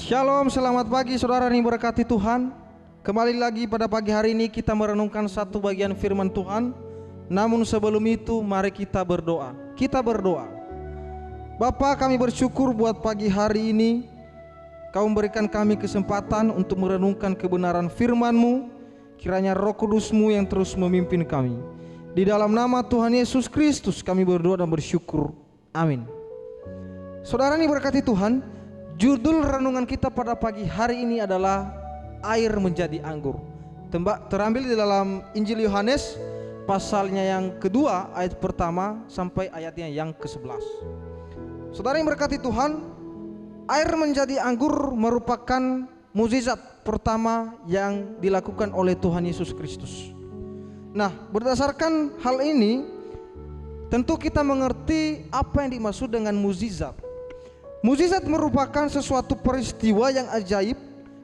Shalom, selamat pagi saudara yang berkati Tuhan. Kembali lagi pada pagi hari ini kita merenungkan satu bagian firman Tuhan. Namun sebelum itu mari kita berdoa. Kita berdoa. Bapa, kami bersyukur buat pagi hari ini Kau memberikan kami kesempatan untuk merenungkan kebenaran firman-Mu. Kiranya Roh Kudus-Mu yang terus memimpin kami. Di dalam nama Tuhan Yesus Kristus kami berdoa dan bersyukur. Amin. Saudara yang berkati Tuhan, judul renungan kita pada pagi hari ini adalah air menjadi anggur. Terambil di dalam Injil Yohanes pasalnya yang kedua ayat pertama sampai ayatnya yang ke-11. Saudara yang berkati Tuhan, air menjadi anggur merupakan mukjizat pertama yang dilakukan oleh Tuhan Yesus Kristus. Nah, berdasarkan hal ini tentu kita mengerti apa yang dimaksud dengan mukjizat. Mukjizat merupakan sesuatu peristiwa yang ajaib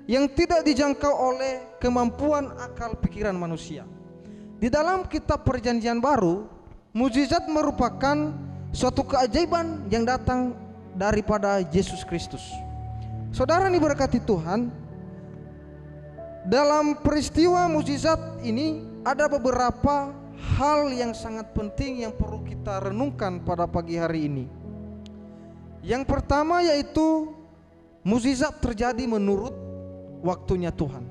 yang tidak dijangkau oleh kemampuan akal pikiran manusia. Di dalam kitab Perjanjian Baru, mukjizat merupakan suatu keajaiban yang datang daripada Yesus Kristus. Saudara yang diberkati Tuhan, dalam peristiwa mukjizat ini ada beberapa hal yang sangat penting yang perlu kita renungkan pada pagi hari ini. Yang pertama yaitu mukjizat terjadi menurut waktunya Tuhan.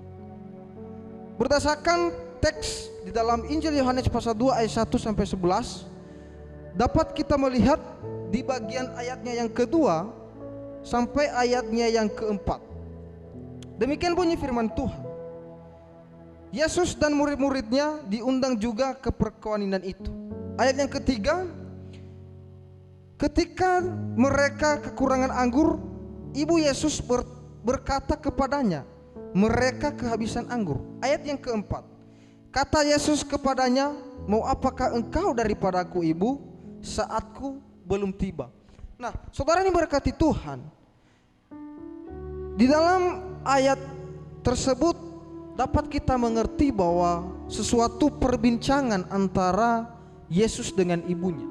Berdasarkan teks di dalam Injil Yohanes pasal 2 ayat 1 sampai 11, dapat kita melihat di bagian ayatnya yang kedua sampai ayatnya yang keempat. Demikian bunyi firman Tuhan. Yesus dan murid-muridnya diundang juga ke perkawinan itu. Ayat yang ketiga, ketika mereka kekurangan anggur, ibu Yesus berkata kepadanya, mereka kehabisan anggur. Ayat yang keempat, kata Yesus kepadanya, mau apakah engkau daripadaku ibu, saatku belum tiba. Nah, saudara ini berkati Tuhan, di dalam ayat tersebut dapat kita mengerti bahwa sesuatu perbincangan antara Yesus dengan ibunya.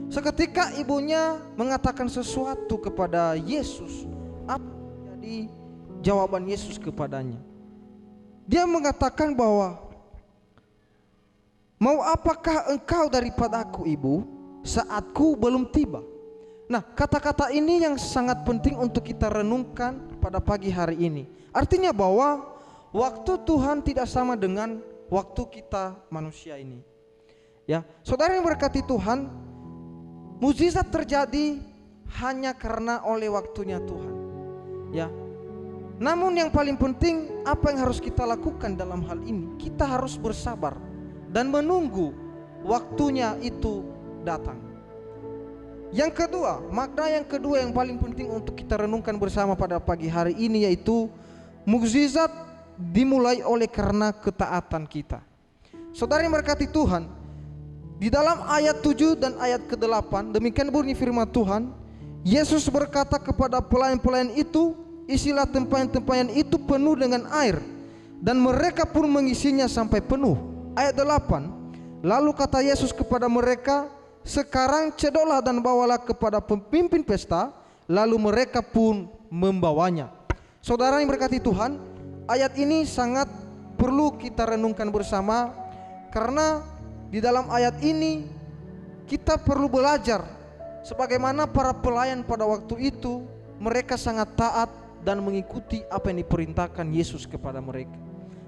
Seketika ibunya mengatakan sesuatu kepada Yesus, apa jadi jawaban Yesus kepadanya? Dia mengatakan bahwa, mau apakah engkau daripadaku ibu, saatku belum tiba. Nah, kata-kata ini yang sangat penting untuk kita renungkan pada pagi hari ini. Artinya bahwa waktu Tuhan tidak sama dengan waktu kita manusia ini. Ya, saudara yang berkati Tuhan, mukjizat terjadi hanya karena oleh waktunya Tuhan. Ya. Namun yang paling penting, apa yang harus kita lakukan dalam hal ini? Kita harus bersabar dan menunggu waktunya itu datang. Yang kedua, makna yang kedua yang paling penting untuk kita renungkan bersama pada pagi hari ini yaitu mukjizat dimulai oleh karena ketaatan kita. Saudara yang berkati Tuhan, di dalam ayat 7 dan ayat ke-8 demikian bunyi firman Tuhan. Yesus berkata kepada pelayan-pelayan itu, isilah tempayan-tempayan itu penuh dengan air, dan mereka pun mengisinya sampai penuh. Ayat 8, lalu kata Yesus kepada mereka, sekarang cedoklah dan bawalah kepada pemimpin pesta. Lalu mereka pun membawanya. Saudara yang berkati Tuhan, ayat ini sangat perlu kita renungkan bersama, karena di dalam ayat ini kita perlu belajar sebagaimana para pelayan pada waktu itu mereka sangat taat dan mengikuti apa yang diperintahkan Yesus kepada mereka.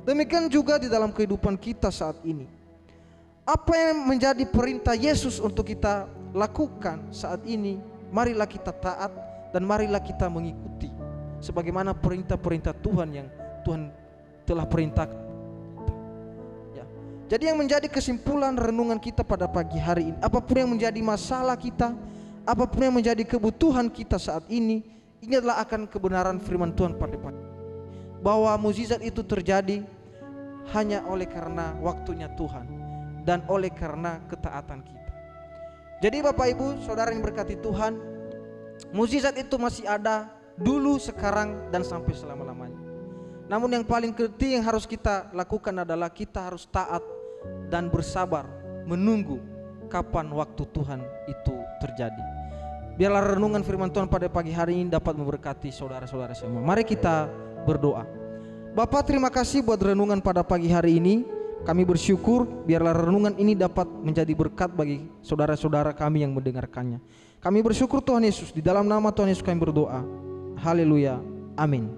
Demikian juga di dalam kehidupan kita saat ini. Apa yang menjadi perintah Yesus untuk kita lakukan saat ini, marilah kita taat dan marilah kita mengikuti sebagaimana perintah-perintah Tuhan yang Tuhan telah perintahkan. Jadi yang menjadi kesimpulan renungan kita pada pagi hari ini, apapun yang menjadi masalah kita, apapun yang menjadi kebutuhan kita saat ini, ini adalah akan kebenaran firman Tuhan pada pagi, bahwa mukjizat itu terjadi hanya oleh karena waktunya Tuhan dan oleh karena ketaatan kita. Jadi Bapak Ibu Saudara yang berkati Tuhan, mukjizat itu masih ada dulu, sekarang, dan sampai selama-lamanya. Namun yang paling penting yang harus kita lakukan adalah kita harus taat dan bersabar menunggu kapan waktu Tuhan itu terjadi. Biarlah renungan firman Tuhan pada pagi hari ini dapat memberkati saudara-saudara semua. Mari kita berdoa. Bapa, terima kasih buat renungan pada pagi hari ini. Kami bersyukur biarlah renungan ini dapat menjadi berkat bagi saudara-saudara kami yang mendengarkannya. Kami bersyukur Tuhan Yesus, di dalam nama Tuhan Yesus kami berdoa. Haleluya. Amin.